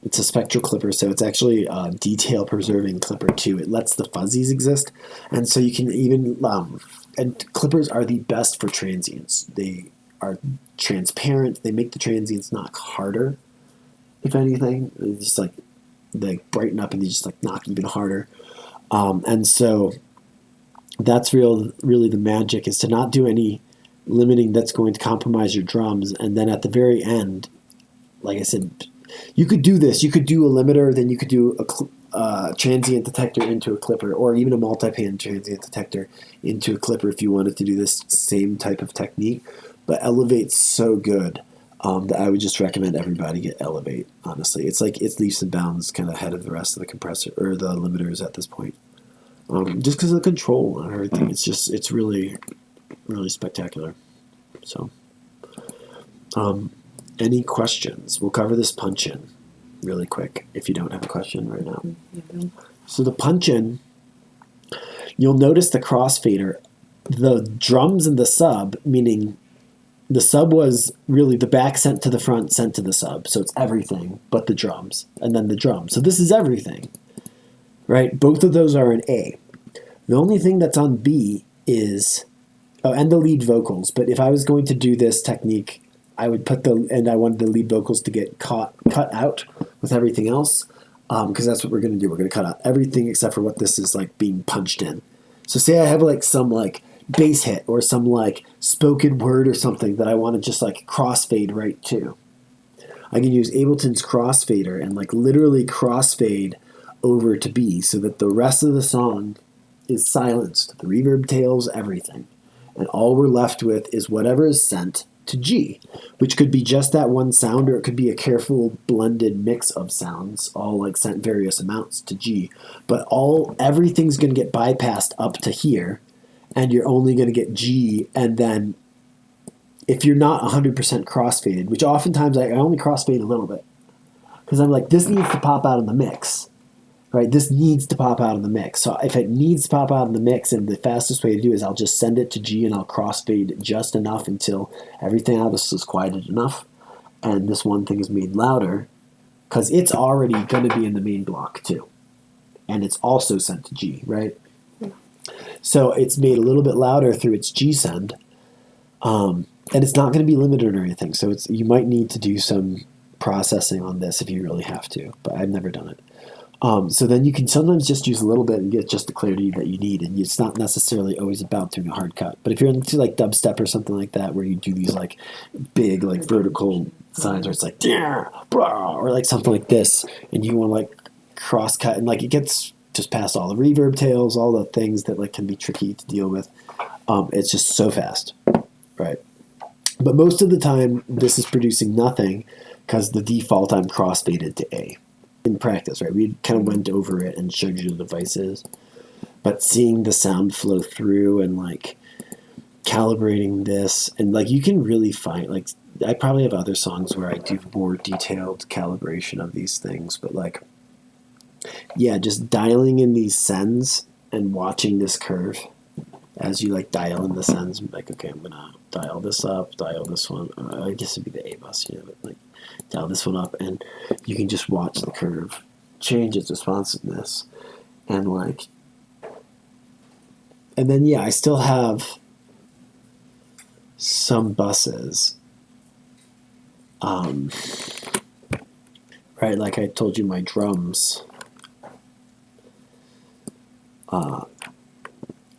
It's a spectral clipper, so it's actually a detail preserving clipper too. It lets the fuzzies exist, and so you can even and clippers are the best for transients. They are transparent. They make the transients knock harder, if anything. It's just like they brighten up and they just like knock even harder. And so that's really the magic, is to not do any limiting that's going to compromise your drums. And then at the very end, like I said, you could do this. You could do a limiter, then you could do a transient detector into a clipper, or even a multi-pan transient detector into a clipper if you wanted to do this same type of technique. But Elevate's so good that I would just recommend everybody get Elevate, honestly. It's like it's leaps and bounds kind of ahead of the rest of the compressor or the limiters at this point. Just because of the control and everything. It's really, really spectacular. So, any questions? We'll cover this punch-in really quick if you don't have a question right now. Mm-hmm. So the punch-in, you'll notice the crossfader, the drums and the sub, meaning the sub was really the back sent to the front, sent to the sub. So it's everything but the drums, and then the drums. So this is everything, right? Both of those are an A. The only thing that's on B is, and the lead vocals. But if I was going to do this technique, I would and I wanted the lead vocals to get cut out with everything else, because that's what we're going to do. We're going to cut out everything except for what this is like being punched in. So say I have like some like bass hit or some like spoken word or something that I want to just like crossfade right to. I can use Ableton's crossfader and like literally crossfade over to B so that the rest of the song is silenced, the reverb tails, everything. And all we're left with is whatever is sent to G, which could be just that one sound, or it could be a careful blended mix of sounds, all like sent various amounts to G. But everything's going to get bypassed up to here, and you're only going to get G. And then if you're not 100% crossfaded, which oftentimes I only crossfade a little bit, because I'm like, this needs to pop out in the mix. Right, this needs to pop out in the mix. So if it needs to pop out in the mix, and the fastest way to do it is I'll just send it to G and I'll crossfade just enough until everything else is quieted enough, and this one thing is made louder, because it's already going to be in the main block too, and it's also sent to G, right? So it's made a little bit louder through its G send, and it's not going to be limited or anything. So you might need to do some processing on this if you really have to, but I've never done it. So then you can sometimes just use a little bit and get just the clarity that you need, and it's not necessarily always about doing a hard cut. But if you're into like dubstep or something like that, where you do these like big like vertical signs where it's like yeah, brah, or like something like this, and you want to like cross cut, and like it gets just past all the reverb tails, all the things that like can be tricky to deal with. It's just so fast, right? But most of the time, this is producing nothing because the default I'm crossfaded to A. In practice, right? We kind of went over it and showed you the devices, but seeing the sound flow through and like calibrating this, and like you can really find, like I probably have other songs where I do more detailed calibration of these things, but like, yeah, just dialing in these sends and watching this curve as you like dial in the sends, like, okay, I'm gonna dial this up, dial this one, I guess it'd be the A bus, you know, but like dial this one up, and you can just watch the curve change its responsiveness, and like, and then yeah, I still have some buses, right? Like I told you, my drums,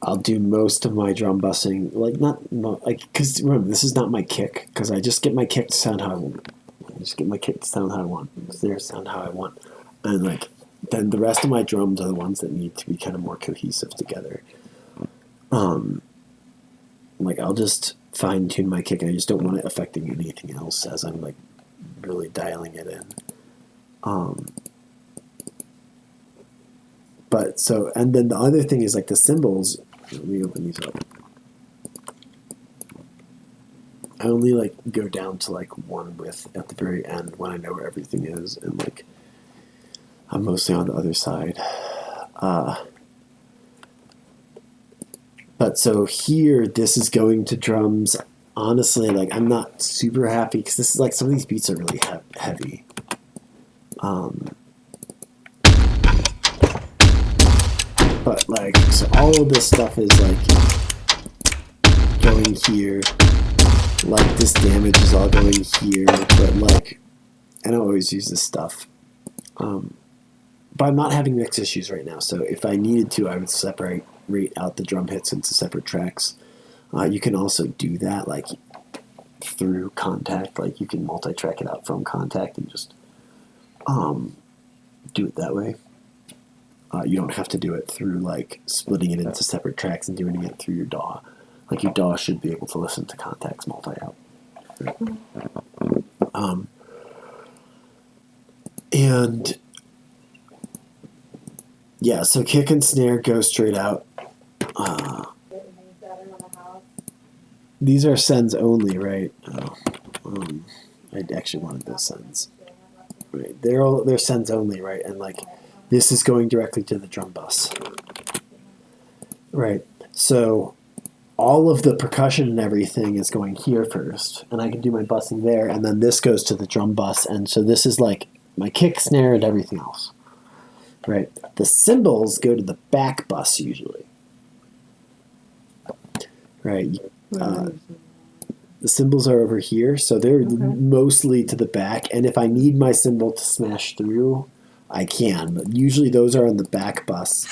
I'll do most of my drum bussing, like not like, because remember, this is not my kick, because I just get my kick to sound how I want. I just get my kick to sound how I want, snare sound how I want, and like then the rest of my drums are the ones that need to be kind of more cohesive together. Like I'll just fine tune my kick, and I just don't want it affecting anything else as I'm like really dialing it in. But so, and then the other thing is like the cymbals. Let me open these up. I only like go down to like one width at the very end when I know where everything is, and like I'm mostly on the other side. But so here, this is going to drums. Honestly, like I'm not super happy because this is like some of these beats are really heavy. But like, so all of this stuff is like going here. Like this damage is all going here, but like I don't always use this stuff. But I'm not having mix issues right now, so if I needed to, I would separate out the drum hits into separate tracks. You can also do that like through Contact, like you can multi-track it out from Contact and just do it that way. You don't have to do it through like splitting it into separate tracks and doing it through your DAW. Like your DAW should be able to listen to Contact's multi-out. And yeah, so kick and snare go straight out. These are sends only, right? I actually wanted those sends. Right, they're sends only, right? And like this is going directly to the drum bus, right? So all of the percussion and everything is going here first, and I can do my bussing there, and then this goes to the drum bus, and so this is like my kick, snare, and everything else, right? The cymbals go to the back bus usually, right? The cymbals are over here, so they're mostly to the back, and if I need my cymbal to smash through, I can, but usually those are on the back bus.